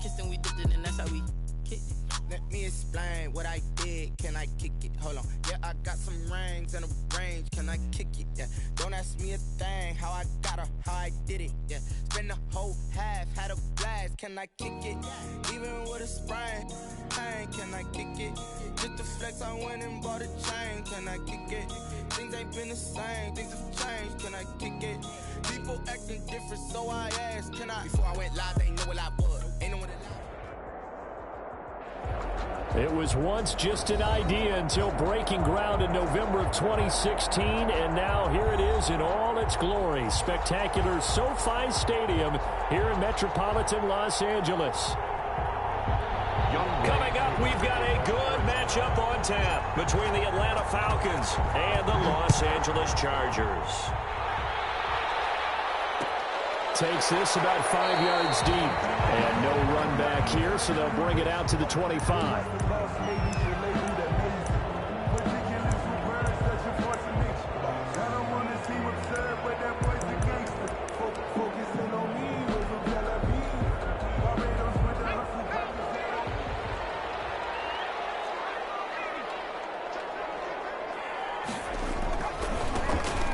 kissed and we dipped it, and that's how we kicked it. Let me explain what I did. Can I kick it? Hold on. Yeah, I got some rings and a range. Can I kick it? Yeah. Don't ask me a thing. How I got her, how I did it. Yeah. Spend the whole half, had a blast. Can I kick it? Even with a sprain. Pain, can I kick it? Just to flex, I went and bought a chain. Can I kick it? Things ain't been the same. Things have changed. Can I kick it? People acting different, so I asked. Can I? Before I went live, they knew what I was. Ain't no one that. It was once just an idea until breaking ground in November of 2016, and now here it is in all its glory. Spectacular SoFi Stadium here in metropolitan Los Angeles. Coming up, we've got a good matchup on tap between the Atlanta Falcons and the Los Angeles Chargers. Takes this about 5 yards deep. And no run back here, so they'll bring it out to the 25.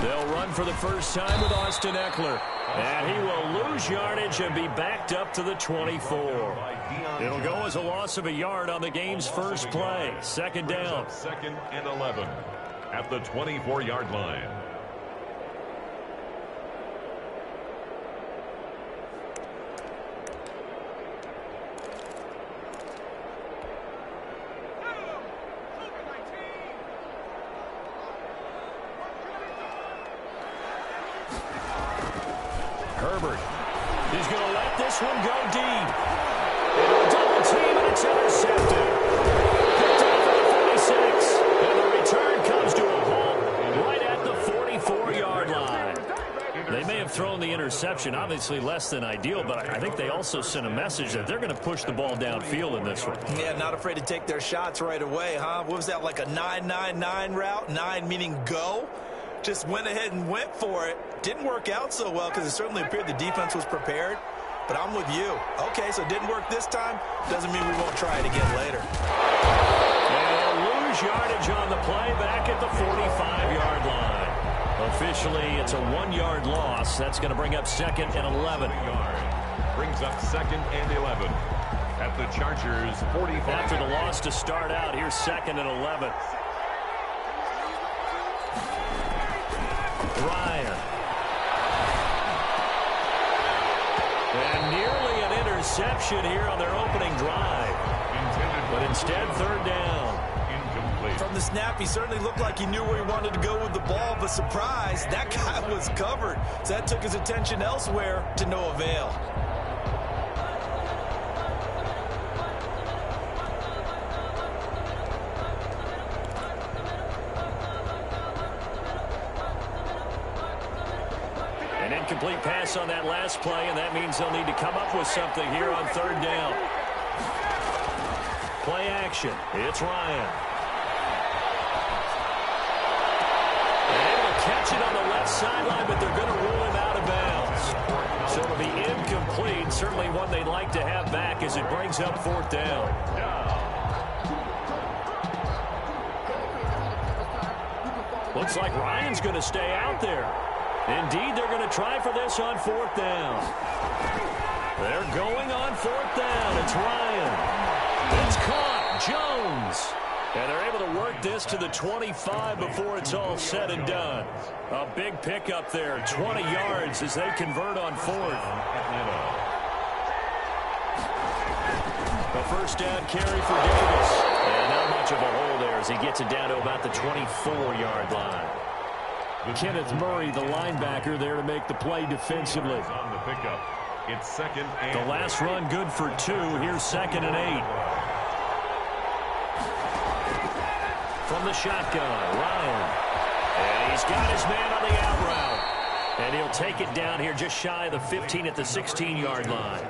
They'll run for the first time with Austin Eckler. And he will lose yardage and be backed up to the 24. It'll go as a loss of a yard on the game's first play. Second down. Second and 11 at the 24-yard line. Herbert is going to let this one go deep. Double team, and it's intercepted. Picked off at the 46, and the return comes to a halt right at the 44-yard line. They may have thrown the interception, obviously less than ideal, but I think they also sent a message that they're going to push the ball downfield in this one. Yeah, not afraid to take their shots right away, huh? What was that, like a 9-9-9 route? 9 meaning go? Just went ahead and went for it. Didn't work out so well because it certainly appeared the defense was prepared. But I'm with you. Okay, so it didn't work this time. Doesn't mean we won't try it again later. And they'll lose yardage on the play back at the 45-yard line. Officially, it's a 1-yard loss. That's going to bring up second and 11. Brings up second and 11 at the Chargers 45. After the loss to start out, here's second and 11. Ryan. And nearly an interception here on their opening drive. But instead, third down. Incomplete. From the snap, he certainly looked like he knew where he wanted to go with the ball, but surprise, that guy was covered. So that took his attention elsewhere to no avail. Incomplete pass on that last play, and that means they'll need to come up with something here on third down. Play action. It's Ryan. And able to catch it on the left sideline, but they're going to rule him out of bounds. So it'll be incomplete. Certainly one they'd like to have back as it brings up fourth down. Looks like Ryan's going to stay out there. Indeed, they're going to try for this on fourth down. They're going on fourth down. It's Ryan. It's caught. Jones. And they're able to work this to the 25 before it's all said and done. A big pickup there. 20 yards as they convert on fourth. A first down carry for Davis. And not much of a hole there as he gets it down to about the 24-yard line. Kenneth Murray, the linebacker, there to make the play defensively. On the pickup, it's second and the last run good for 2. Here's second and 8. From the shotgun, Ryan. And he's got his man on the out route. And he'll take it down here just shy of the 15 at the 16-yard line.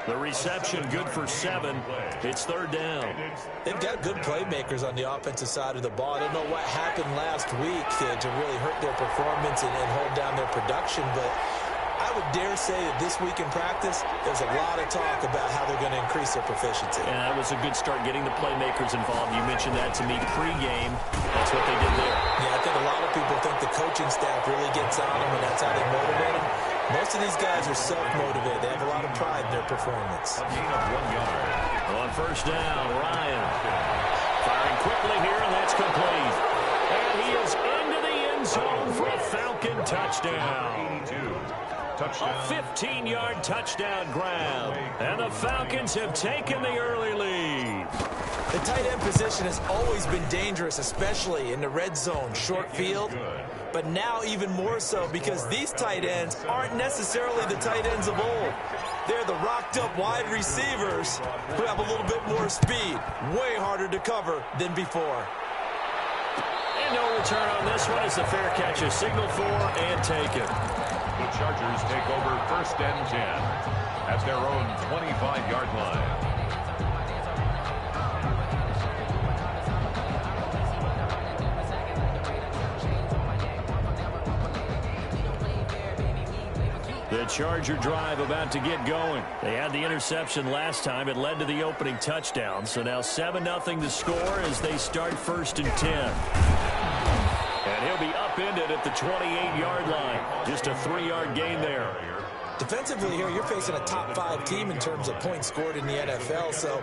The reception good for 7. It's third down. They've got good playmakers on the offensive side of the ball. I don't know what happened last week to really hurt their performance and hold down their production, but I would dare say that this week in practice, there's a lot of talk about how they're going to increase their proficiency. And that was a good start getting the playmakers involved. You mentioned that to me pregame. That's what they did there. Yeah, I think a lot of people think the coaching staff really gets on them, and that's how they motivate them. Most of these guys are self-motivated. They have a lot of pride in their performance. A gain of 1 yard. On first down, Ryan firing quickly here, and that's complete. And he is into the end zone for a Falcon touchdown. 82. Touchdown. A 15-yard touchdown grab. And the Falcons have taken the early lead. The tight end position has always been dangerous, especially in the red zone, short field. But now even more so because these tight ends aren't necessarily the tight ends of old. They're the rocked-up wide receivers who have a little bit more speed. Way harder to cover than before. And no return on this one as the fair catch is signaled for and taken. The Chargers take over 1st and 10 at their own 25-yard line. The Charger drive about to get going. They had the interception last time. It led to the opening touchdown. So now 7-0 to score as they start 1st and 10. And he'll be upended at the 28-yard line. Just a 3-yard gain there. Defensively here, you're facing a top 5 team in terms of points scored in the NFL. So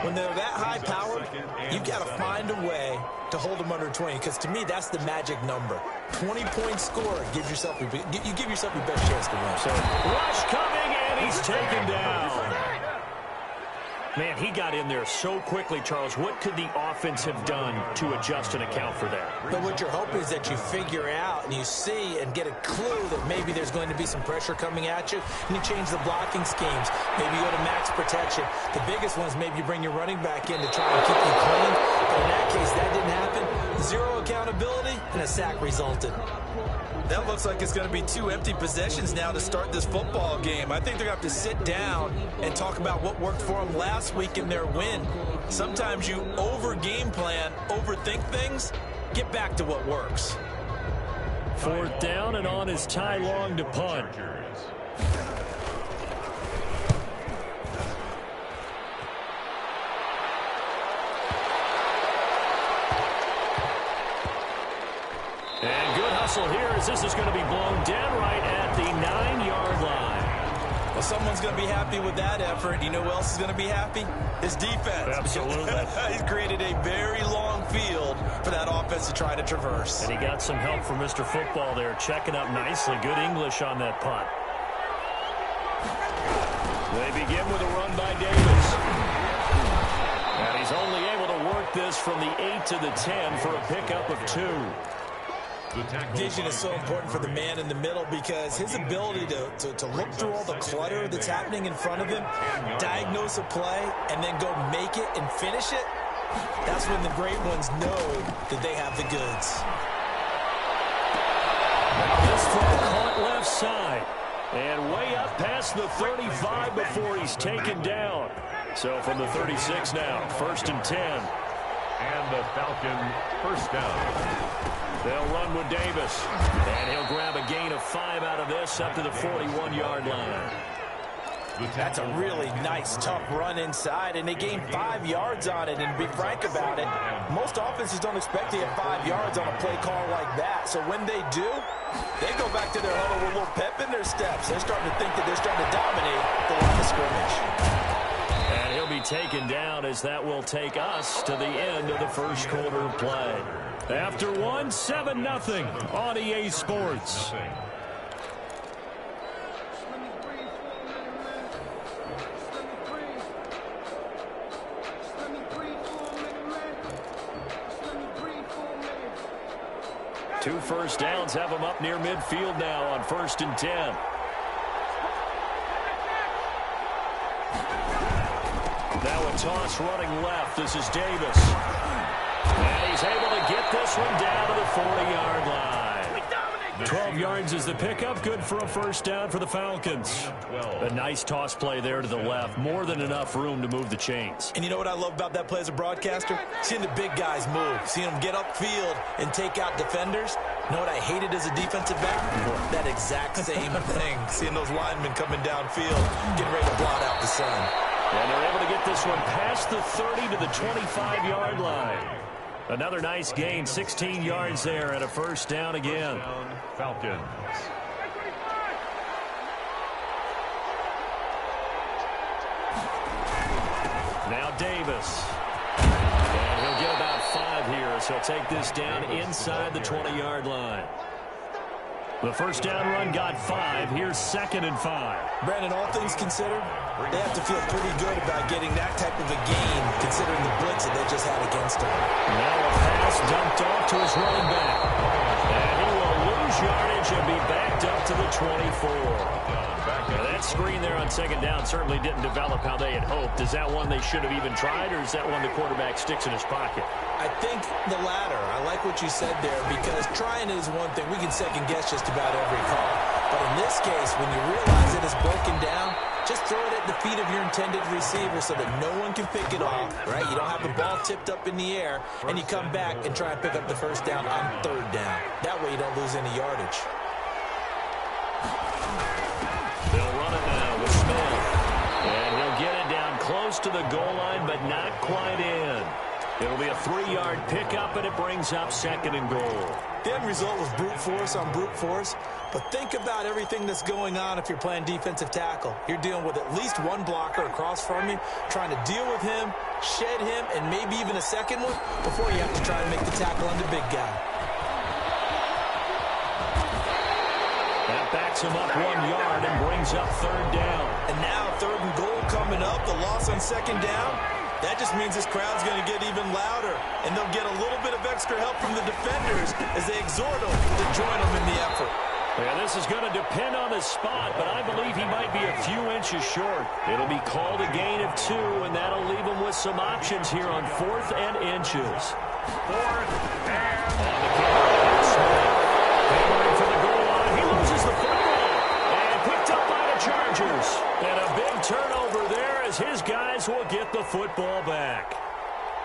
when they're that high powered, you've got to find a way to hold them under 20. Because to me, that's the magic number. 20 points scored gives yourself you give yourself your best chance to win. So rush coming, and he's taken down. Man, he got in there so quickly, Charles. What could the offense have done to adjust and account for that? But what you're hoping is that you figure out and you see and get a clue that maybe there's going to be some pressure coming at you, and you change the blocking schemes. Maybe you go to max protection. The biggest one is maybe you bring your running back in to try and keep you clean. But in that case, that didn't happen. 0 accountability, and a sack resulted. That looks like it's going to be 2 empty possessions now to start this football game. I think they're going to have to sit down and talk about what worked for them last week in their win. Sometimes you over-game plan, overthink things. Get back to what works. 4th down, and on is Ty Long to punt. And good hustle here as this is going to be blown down right at the 9-yard line. Well, someone's going to be happy with that effort. You know who else is going to be happy? His defense. Absolutely. He's created a very long field for that offense to try to traverse. And he got some help from Mr. Football there, checking up nicely. Good English on that punt. They begin with a run by Davis. And he's only able to work this from the 8 to the 10 for a pickup of 2. Vision is so important for the man in the middle because his ability to look through all the clutter that's happening in front of him, diagnose a play, and then go make it and finish it, that's when the great ones know that they have the goods. Now this throw caught left side. And way up past the 35 before he's taken down. So from the 36 now, 1st and 10. And the Falcon 1st down. They'll run with Davis. And he'll grab a gain of 5 out of this up to the 41-yard line. That's a really nice, tough run inside, and they gained 5 yards on it. And to be frank about it, most offenses don't expect to get 5 yards on a play call like that. So when they do, they go back to their huddle with a little pep in their steps. They're starting to think that they're starting to dominate the line of scrimmage. And he'll be taken down as that will take us to the end of the first quarter of play. After 7-0 on EA Sports. Two first downs have them up near midfield now on 1st and 10. Now a toss running left. This is Davis. And he's able to get this one down to the 40-yard line. 12 yards is the pickup. Good for a first down for the Falcons. A nice toss play there to the left. More than enough room to move the chains. And you know what I love about that play as a broadcaster? Seeing the big guys move. Seeing them get upfield and take out defenders. You know what I hated as a defensive back? That exact same thing. Seeing those linemen coming downfield, getting ready to blot out the sun. And they're able to get this one past the 30 to the 25-yard line. Another nice gain, 16 yards there, and a first down again. Falcons. Now Davis. And he'll get about 5 here, so he'll take this down inside the 20-yard line. The first down run got 5. Here's 2nd and 5. Brandon, all things considered, they have to feel pretty good about getting that type of a gain, considering the blitz that they just had against them. Now a pass dumped off to his running back. And he will lose yardage and be backed up to the 24. Now that screen there on 2nd down certainly didn't develop how they had hoped. Is that one they should have even tried, or is that one the quarterback sticks in his pocket? I think the latter. I like what you said there, because trying is one thing. We can second-guess just about every call. But in this case, when you realize it is broken down, just throw it at the feet of your intended receiver so that no one can pick it off, right? You don't have the ball tipped up in the air, and you come back and try and pick up the first down on 3rd down. That way you don't lose any yardage. They'll run it now with Smith. And he'll get it down close to the goal line, but not quite in. It'll be a 3-yard pickup, and it brings up 2nd and goal. The end result was brute force on brute force, but think about everything that's going on if you're playing defensive tackle. You're dealing with at least one blocker across from you, trying to deal with him, shed him, and maybe even a second one before you have to try and make the tackle on the big guy. That backs him up 1 yard and brings up 3rd down. And now 3rd and goal coming up, the loss on 2nd down. That just means this crowd's going to get even louder, and they'll get a little bit of extra help from the defenders as they exhort them to join them in the effort. Yeah, this is going to depend on the spot, but I believe he might be a few inches short. It'll be called a gain of 2, and that'll leave him with some options here on 4th and inches. 4th and on the carry. Hammering for the goal line. He loses the football and picked up by the Chargers. And a big turnover there as his guys will get the football back.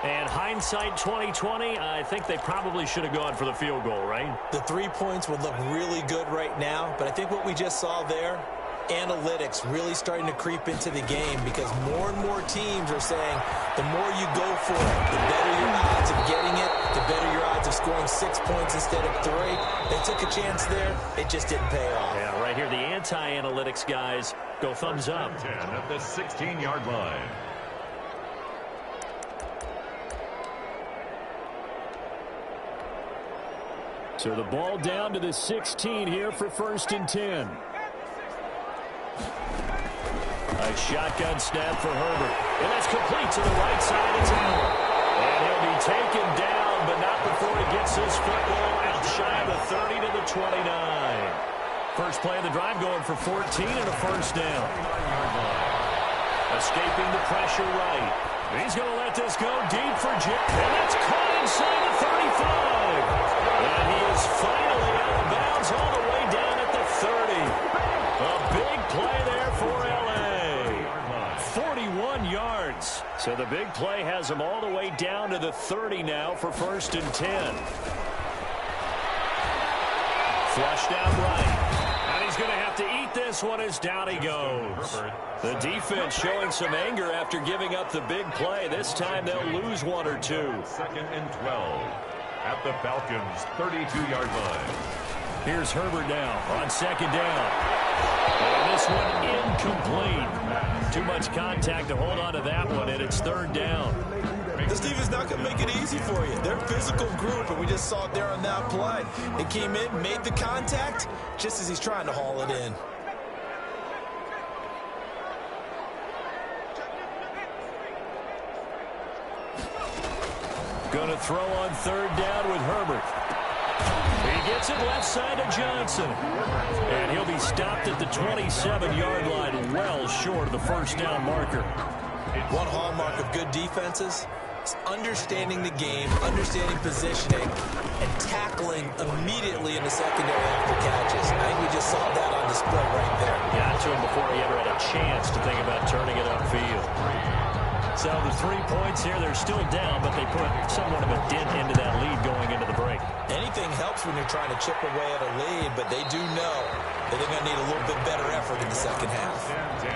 And hindsight 2020, I think they probably should have gone for the field goal, right? The 3 points would look really good right now, but I think what we just saw there, analytics really starting to creep into the game, because more and more teams are saying the more you go for it, the better your odds of getting it, the better your odds of scoring 6 points instead of 3. They took a chance there. It just didn't pay off. Yeah, right here, the anti-analytics guys go thumbs up. 10 at the 16-yard line. So the ball down to the 16 here for 1st and 10. A shotgun snap for Herbert. And that's complete to the right side. It's Allen. And he'll be taken down, but not before he gets his football out shy of the 30 to the 29. First play of the drive going for 14 and a first down. Escaping the pressure right. He's going to let this go deep for Jim. And that's caught inside the 35. And he is finally out of bounds all the way down at the 30. A big play there for L.A. 41 yards. So the big play has him all the way down to the 30 now for 1st and 10. Flushed out right. And he's going to have to eat this one as down he goes. The defense showing some anger after giving up the big play. This time they'll lose 1 or 2. 2nd and 12 at the Falcons' 32-yard line. Here's Herbert now on 2nd down. And this one incomplete. Too much contact to hold on to that one, and it's 3rd down. This defense not going to make it easy for you. They're a physical group, and we just saw it there on that play. They came in, made the contact, just as he's trying to haul it in. Going to throw on 3rd down with Herbert. He gets it left side to Johnson. And he'll be stopped at the 27-yard line, well short of the first down marker. One hallmark of good defenses is understanding the game, understanding positioning, and tackling immediately in the secondary after catches. I think we just saw that on display right there. Got to him before he ever had a chance to think about turning it upfield. So the 3 points here, they're still down, but they put somewhat of a dent into that lead going into the break. Anything helps when you're trying to chip away at a lead, but they do know that they're going to need a little bit better effort in the second half. 10-10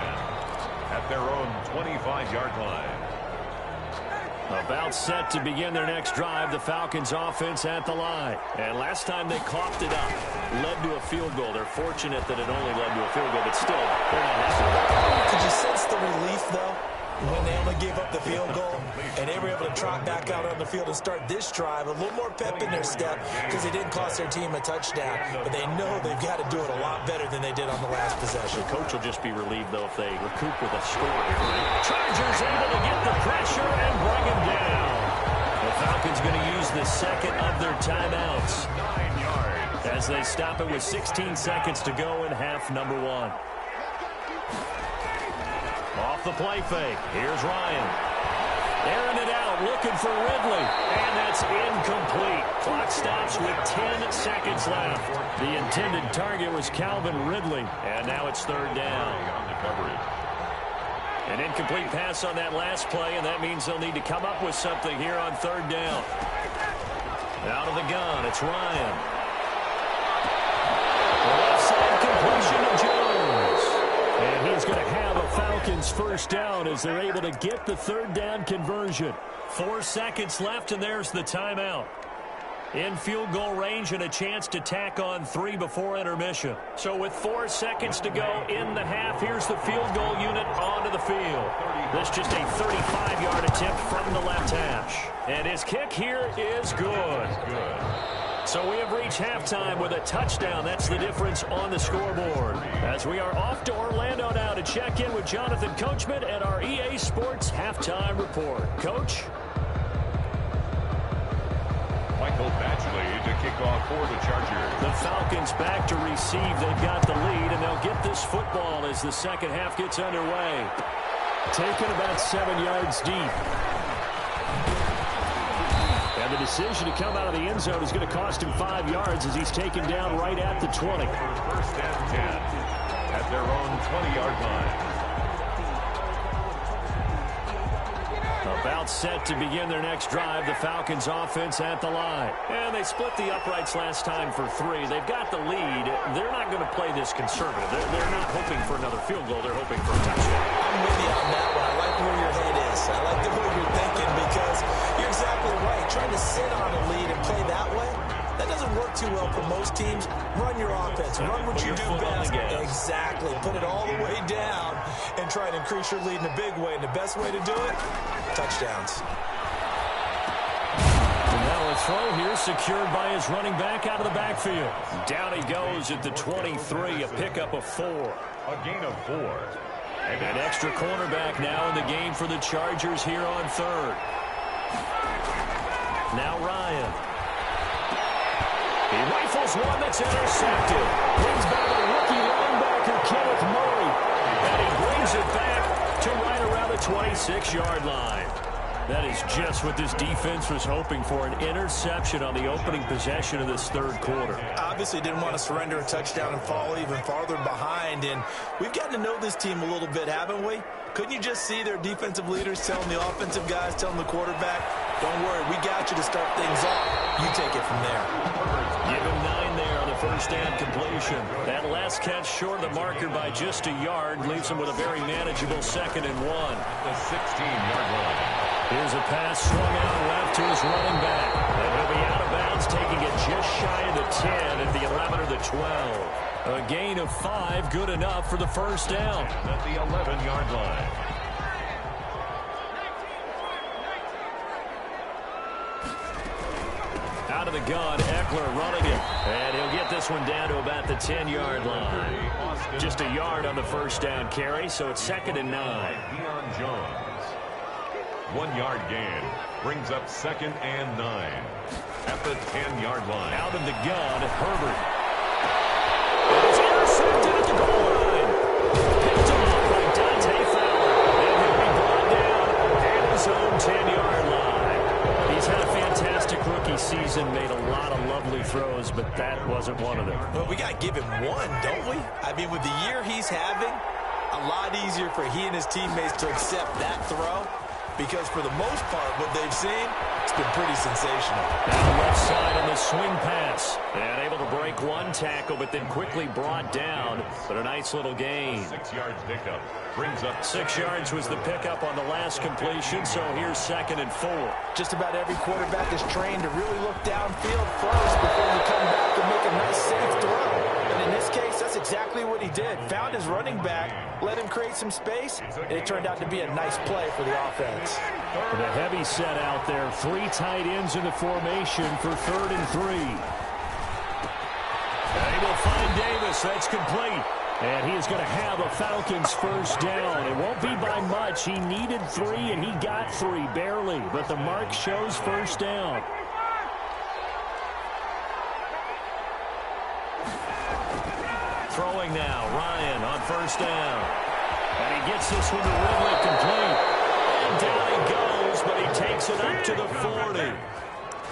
at their own 25-yard line. About set to begin their next drive, the Falcons offense at the line. And last time they coughed it up, led to a field goal. They're fortunate that it only led to a field goal, but still, they're not happy. Could you sense the relief, though, when they only gave up the field goal and they were able to trot back out on the field and start this drive? A little more pep in their step because they didn't cost their team a touchdown, but they know they've got to do it a lot better than they did on the last possession. The coach will just be relieved, though, if they recoup with a score here. Chargers able to get the pressure and bring him down. The Falcons going to use the second of their timeouts 9 yards. as they stop it with 16 seconds to go in half number 1. Off the play fake. Here's Ryan. Airing it out, looking for Ridley. And that's incomplete. Clock stops with 10 seconds left. The intended target was Calvin Ridley. And now it's third down. On the coverage. An incomplete pass on that last play, and that means they'll need to come up with something here on third down. Out of the gun, it's Ryan. The left side completion to Jones. And he's going to have a Falcons first down as they're able to get the third down conversion. 4 seconds left, and there's the timeout. In field goal range and a chance to tack on 3 before intermission. So with 4 seconds to go in the half, here's the field goal unit onto the field. This just a 35-yard attempt from the left hash. And his kick here is good. So we have reached halftime with a touchdown. That's the difference on the scoreboard. As we are off to Orlando now to check in with Jonathan Coachman and our EA Sports Halftime Report. Coach? Michael Batchley to kick off for the Chargers. The Falcons back to receive. They've got the lead, and they'll get this football as the second half gets underway. Taken about 7 yards deep. And the decision to come out of the end zone is going to cost him 5 yards as he's taken down right at the 20. First and 10 at their own 20-yard line. About set to begin their next drive, the Falcons offense at the line. And they split the uprights last time for 3. They've got the lead. They're not going to play this conservative. They're not hoping for another field goal. They're hoping for a touchdown. I'm with you on that one. I like where your head is. I like the way you're thinking because you're exactly right. Trying to sit on a lead and play that way, that doesn't work too well for most teams. Run your offense. Run what you do best. Exactly. Put it all the way down and try to increase your lead in a big way. And the best way to do it, touchdowns. And now a throw here secured by his running back out of the backfield. Down he goes at the 23, a pickup of 4. A gain of 4. And an extra cornerback now in the game for the Chargers here on third. Now Ryan. He rifles one that's intercepted. Brings back a rookie linebacker, Kenneth Murray. And he brings it back to right around the 26-yard line. That is just what this defense was hoping for, an interception on the opening possession of this third quarter. Obviously didn't want to surrender a touchdown and fall even farther behind, and we've gotten to know this team a little bit, haven't we? Couldn't you just see their defensive leaders telling the offensive guys, telling the quarterback, don't worry, we got you to start things off. You take it from there. Give him 9 there on the first down completion. That last catch short of the marker by just a yard leaves him with a very manageable 2nd and 1. The 16-yard line. Here's a pass swung out left to his running back. And he'll be out of bounds, taking it just shy of the 10 at the 11 or the 12. A gain of 5, good enough for the first down. At the 11-yard line. Out of the gun, Eckler running it. And he'll get this one down to about the 10-yard line. Just a yard on the first down carry, so it's 2nd and 9. Deion Jones. 1-yard gain brings up 2nd and 9 at the 10-yard line. Out of the gun, Herbert. It is intercepted at the goal line. Picked off by Dante Fowler. And he'll be brought down at his own 10-yard line. He's had a fantastic rookie season, made a lot of lovely throws, but that wasn't one of them. Well, we got to give him one, don't we? I mean, with the year he's having, a lot easier for he and his teammates to accept that throw because for the most part, what they've seen, it's been pretty sensational. Down the left side on the swing pass. And able to break one tackle, but then quickly brought down. But a nice little gain. 6 yards pickup. Brings up 6 yards was the pickup on the last completion, so here's 2nd and 4. Just about every quarterback is trained to really look downfield first before you come back and make a nice safe throw. And in this case, that's exactly what he did. Found his running back, let him create some space, and it turned out to be a nice play for the offense. And a heavy set out there. 3 tight ends in the formation for 3rd and 3. And he will find Davis. That's complete. And he is going to have a Falcons first down. It won't be by much. He needed 3, and he got 3, barely. But the mark shows first down. Throwing now, Ryan on first down. And he gets this one to Ridley complete. And down he goes, but he takes it up to the 40.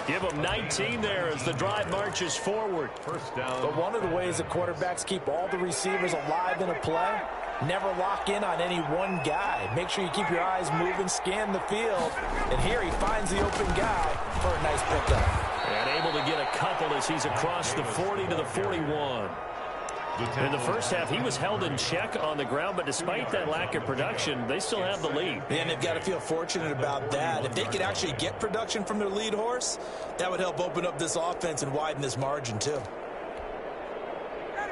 Give him 19 there as the drive marches forward. First down. But one of the ways the quarterbacks keep all the receivers alive in a play, never lock in on any one guy. Make sure you keep your eyes moving, scan the field. And here he finds the open guy for a nice pickup. And able to get a couple as he's across the 40 to the 41. In the first half, he was held in check on the ground, but despite that lack of production, they still have the lead. And they've got to feel fortunate about that. If they could actually get production from their lead horse, that would help open up this offense and widen this margin, too.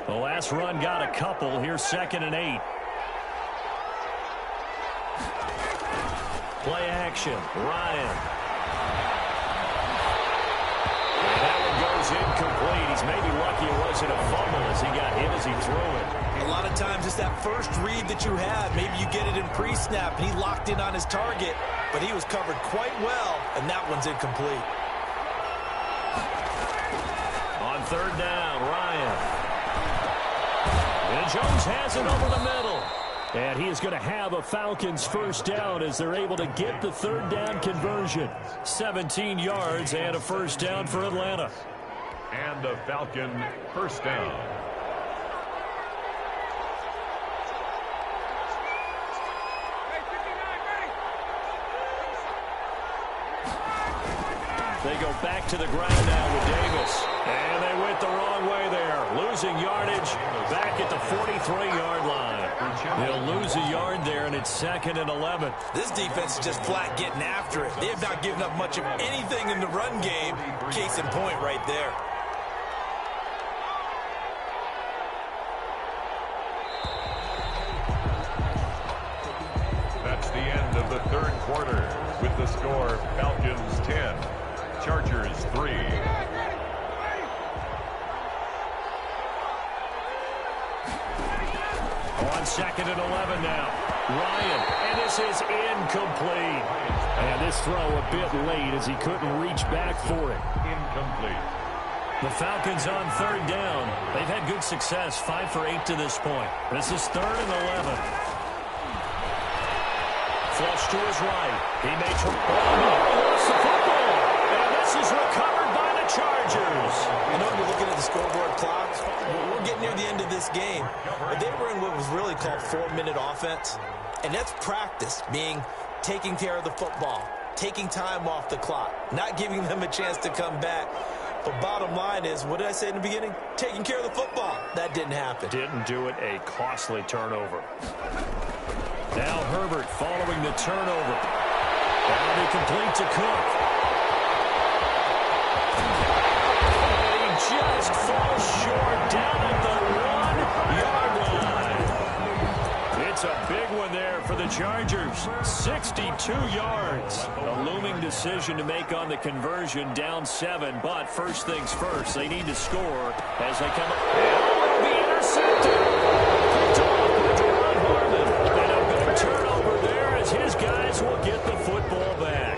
The last run got a couple. Here's 2nd and 8. Play action. Ryan. And that one goes incomplete. He's maybe lucky it wasn't a fumble as he got hit as he threw it. A lot of times it's that first read that you have. Maybe you get it in pre-snap. He locked in on his target, but he was covered quite well, and that one's incomplete. On 3rd down, Ryan. And Jones has it over the middle. And he is going to have a Falcons first down as they're able to get the 3rd down conversion. 17 yards and a first down for Atlanta. and a Falcon first down. They go back to the ground now with Davis. And they went the wrong way there. Losing yardage back at the 43-yard line. They'll lose a yard there, and it's 2nd and 11. This defense is just flat getting after it. They have not given up much of anything in the run game. Case in point right there. That's the end of the third quarter with the score Falcons 10. Chargers 3. On 2nd and 11 now. Ryan, and this is incomplete. And this throw a bit late as he couldn't reach back for it. Incomplete. The Falcons on 3rd down. They've had good success, 5 for 8 to this point. This is 3rd and 11. Flush to his right. He may try. Oh, lost the football. And this is recovered by the Chargers. You know, you're looking at the scoreboard clock. We're getting near the end of this game. But they were in what was really called 4-minute offense. And that's practice, meaning taking care of the football, taking time off the clock, not giving them a chance to come back. But bottom line is, what did I say in the beginning? Taking care of the football. That didn't happen. Didn't do it. A costly turnover. Now Herbert following the turnover. And he completes a Cook. And he just falls short down at the 1-yard line. It's a big one there for the Chargers. 62 yards. A looming decision to make on the conversion, down 7. But first things first, they need to score as they come up. And it'll be intercepted. Picked off by Jerron Harmon. Turnover there as his guys will get the football back.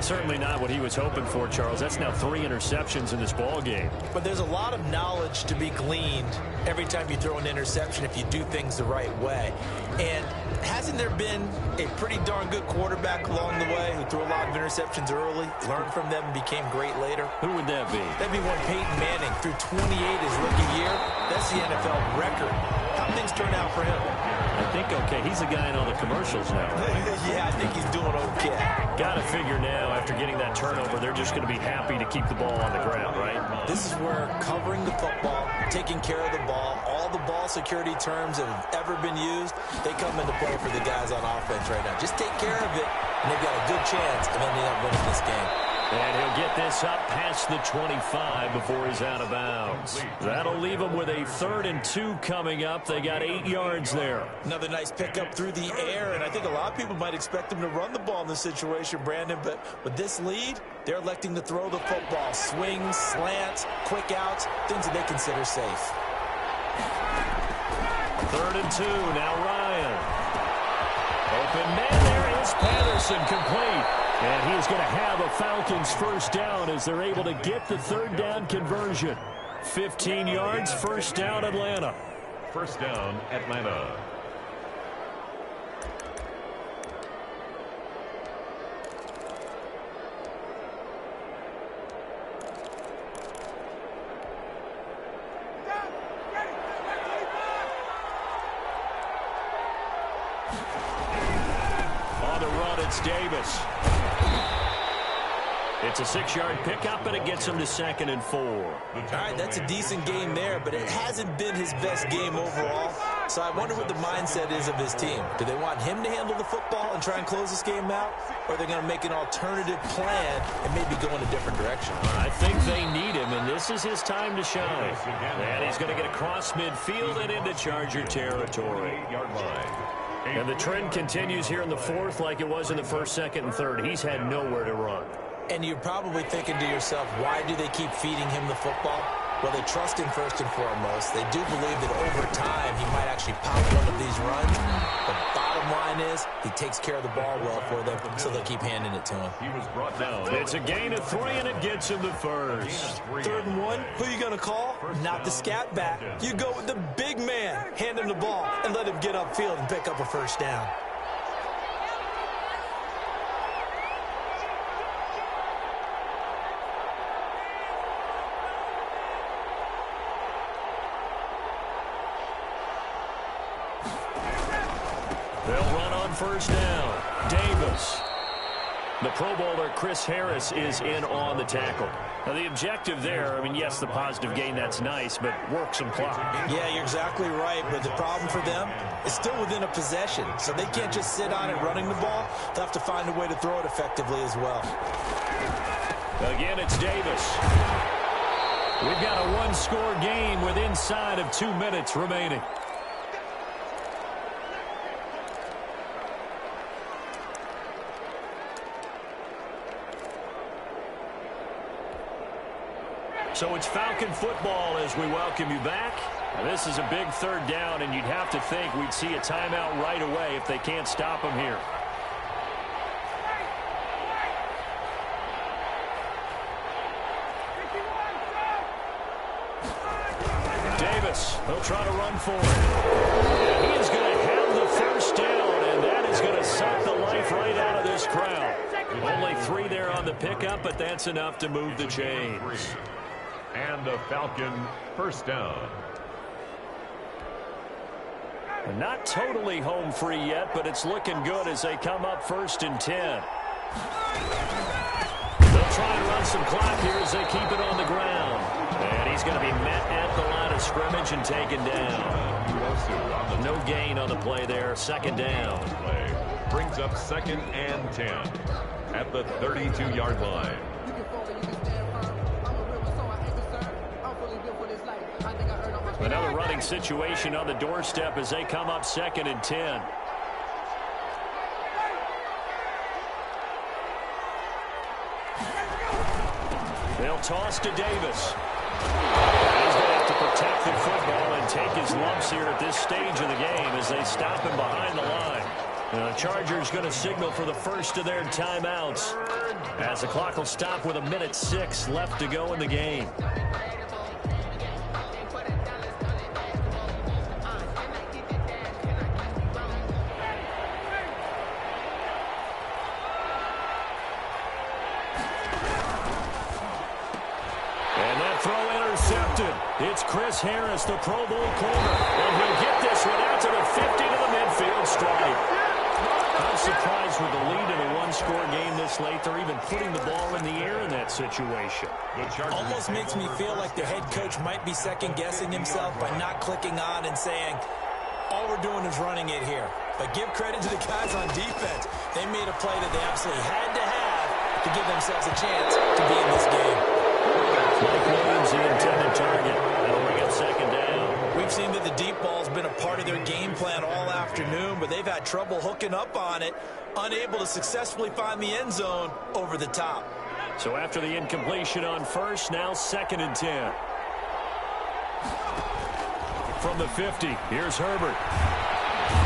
Certainly not what he was hoping for, Charles. That's now 3 interceptions in this ball game. But there's a lot of knowledge to be gleaned every time you throw an interception if you do things the right way. And hasn't there been a pretty darn good quarterback along the way who threw a lot of interceptions early, learned from them, and became great later? Who would that be? That'd be one Peyton Manning. Threw 28 his rookie year. That's the NFL record. How things turn out for him? I think, okay, he's the guy in all the commercials now, right? Yeah, I think he's doing okay. Got to figure now, after getting that turnover, they're just going to be happy to keep the ball on the ground, right? This is where covering the football, taking care of the ball, all the ball security terms that have ever been used, they come into play for the guys on offense right now. Just take care of it, and they've got a good chance of ending up winning this game. And he'll get this up past the 25 before he's out of bounds. That'll leave him with a 3rd and 2 coming up. They got 8 yards there. Another nice pickup through the air, and I think a lot of people might expect him to run the ball in this situation, Brandon, but with this lead, they're electing to throw the football. Swings, slants, quick outs, things that they consider safe. 3rd and 2, now Ryan. Open man, there is Patterson, complete. And he's going to have a Falcons first down as they're able to get the 3rd down conversion. 15 yards, first down, Atlanta. First down, Atlanta. On the run, it's Davis. It's a 6-yard pickup, and it gets him to 2nd and 4. All right, that's a decent game there, but it hasn't been his best game overall. So I wonder what the mindset is of his team. Do they want him to handle the football and try and close this game out? Or are they going to make an alternative plan and maybe go in a different direction? I think they need him, and this is his time to shine. And he's going to get across midfield and into Charger territory. And the trend continues here in the 4th like it was in the 1st, 2nd, and 3rd. He's had nowhere to run. And you're probably thinking to yourself, why do they keep feeding him the football? Well, they trust him first and foremost. They do believe that over time he might actually pop one of these runs. The bottom line is he takes care of the ball well for them, so they'll keep handing it to him. He was brought down. It's a gain of 3, and it gets him the first. 3rd and 1, who you going to call? Not the scat back. You go with the big man. Hand him the ball and let him get upfield and pick up a first down. They'll run on first down. Davis. The Pro Bowler Chris Harris is in on the tackle. Now, the objective there, I mean, yes, the positive gain, that's nice, but work some clock. Yeah, you're exactly right, but the problem for them is still within a possession, so they can't just sit on it running the ball. They'll have to find a way to throw it effectively as well. Again, it's Davis. We've got a one-score game with inside of 2 minutes remaining. So it's Falcon football as we welcome you back. Now, this is a big 3rd down, and you'd have to think we'd see a timeout right away if they can't stop them here. Davis, he'll try to run for it. And he is going to have the first down, and that is going to suck the life right out of this crowd. Only 3 there on the pickup, but that's enough to move the chains. And a Falcon first down. Not totally home free yet, but it's looking good as they come up 1st and 10. They'll try and run some clock here as they keep it on the ground. And he's going to be met at the line of scrimmage and taken down. No gain on the play there. 2nd down. Brings up 2nd and 10 at the 32-yard line. Another running situation on the doorstep as they come up 2nd and 10. They'll toss to Davis. He's going to have to protect the football and take his lumps here at this stage of the game as they stop him behind the line. The Chargers going to signal for the first of their timeouts as the clock will stop with 1:06 left to go in the game. It's Chris Harris, the Pro Bowl corner, and he'll get this one out to the 50 to the midfield. midfield stripe. I'm surprised with the lead in a one-score game this late. They're even putting the ball in the air in that situation. Almost makes me feel like the head coach might be second-guessing himself by not clicking on and saying, all we're doing is running it here. But give credit to the guys on defense. They made a play that they absolutely had to have to give themselves a chance to be in this game. Mike Williams, the intended target. That'll bring up second down. We've seen that the deep ball's been a part of their game plan all afternoon, but they've had trouble hooking up on it, unable to successfully find the end zone over the top. So after the incompletion on first, now 2nd and 10. From the 50, here's Herbert.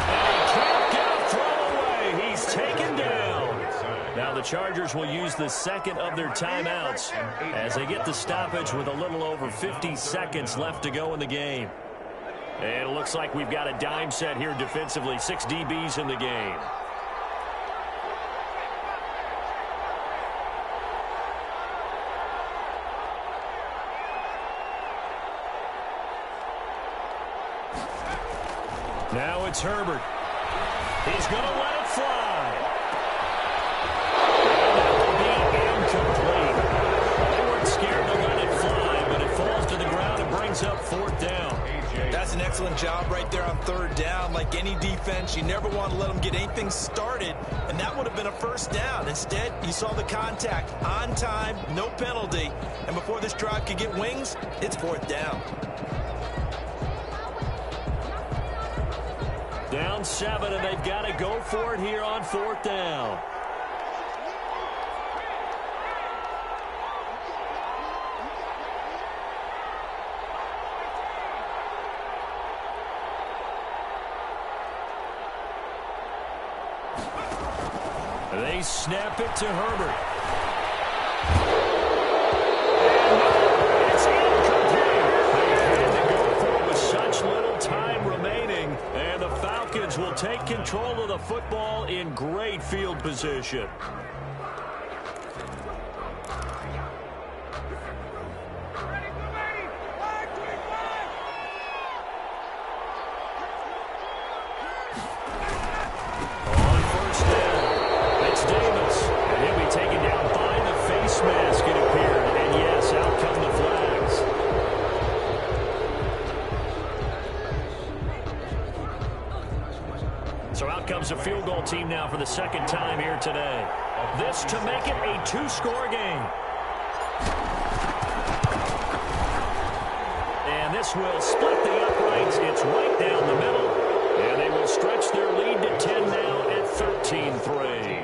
And he can't get a throw away. He's taken down. Now the Chargers will use the second of their timeouts as they get the stoppage with a little over 50 seconds left to go in the game. And it looks like we've got a dime set here defensively. 6 DBs in the game. Now it's Herbert. He's going to let it fly. And that will be incomplete. They weren't scared to let it fly, but it falls to the ground and brings up 4th down. That's an excellent job right there on 3rd down. Like any defense, you never want to let them get anything started, and that would have been a 1st down. Instead, you saw the contact on time, no penalty, and before this drive could get wings, it's 4th down. Down 7, and they've got to go for it here on 4th down. They snap it to Herbert. And it's incomplete. They had to go for it with such little time remaining. And the Falcons will take control of the football in great field position. A field goal team now for the 2nd time here today. This to make it a 2-score game. And this will split the uprights. It's right down the middle. And they will stretch their lead to 10 now at 13-3.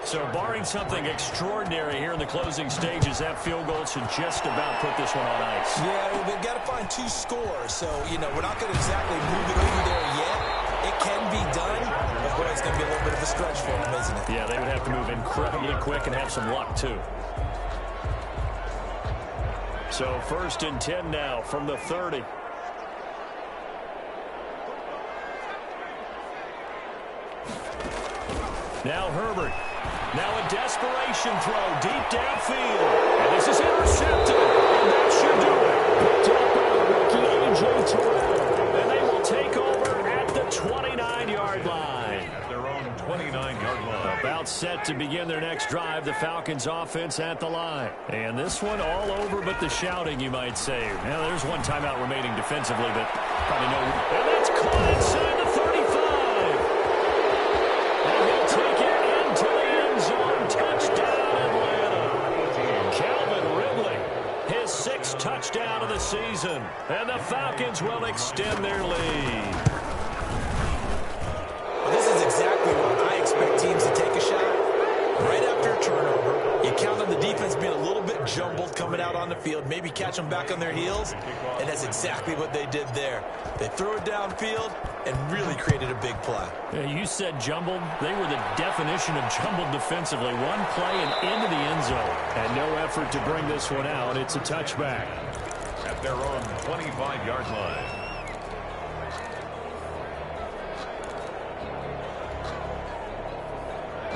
So barring something extraordinary here in the closing stages, that field goal should just about put this one on ice. Yeah, they've got to find 2 scores. So, we're not going to exactly move it over there yet. It can be done, but boy, it's going to be a little bit of a stretch for them, isn't it? Yeah, they would have to move incredibly quick and have some luck, too. So 1st and 10 now from the 30. Now Herbert. Now a desperation throw deep downfield. And this is intercepted. And that should do it. Picked up by the rookie A.J. Terrell. And they will take over at the 29-yard line. At their own 29-yard line. About set to begin their next drive. The Falcons offense at the line. And this one all over but the shouting, you might say. Now there's one timeout remaining defensively, but probably no. And that's caught inside the 35. And he'll take it into the end zone. Touchdown, Atlanta. Calvin Ridley, his 6th touchdown of the season. And the Falcons will extend their lead. Well, this is exactly what I expect teams to take a shot. Right after a turnover, you count on the defense being a little bit jumbled coming out on the field, maybe catch them back on their heels, and that's exactly what they did there. They threw it downfield and really created a big play. Yeah, you said jumbled. They were the definition of jumbled defensively. One play and into the end zone. And no effort to bring this one out. It's a touchback. At their own 25-yard line.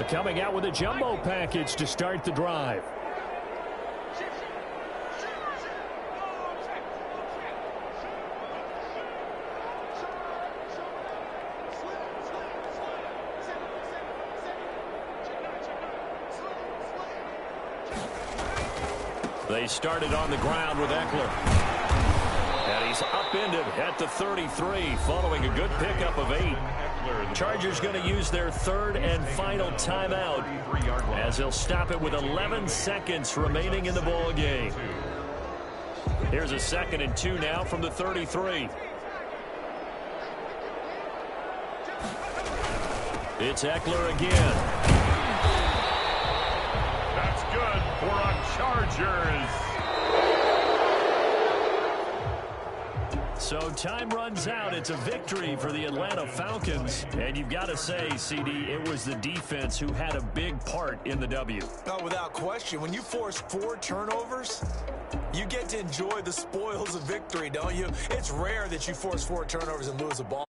Coming out with a jumbo package to start the drive. They started on the ground with Eckler. And he's upended at the 33 following a good pickup of 8. Chargers going to use their third and final timeout as they'll stop it with 11 seconds remaining in the ball game. Here's a 2nd and 2 now from the 33. It's Eckler again. That's good for a Chargers. So time runs out. It's a victory for the Atlanta Falcons. And you've got to say, CD, it was the defense who had a big part in the W. Oh, without question. When you force 4 turnovers, you get to enjoy the spoils of victory, don't you? It's rare that you force 4 turnovers and lose a ball.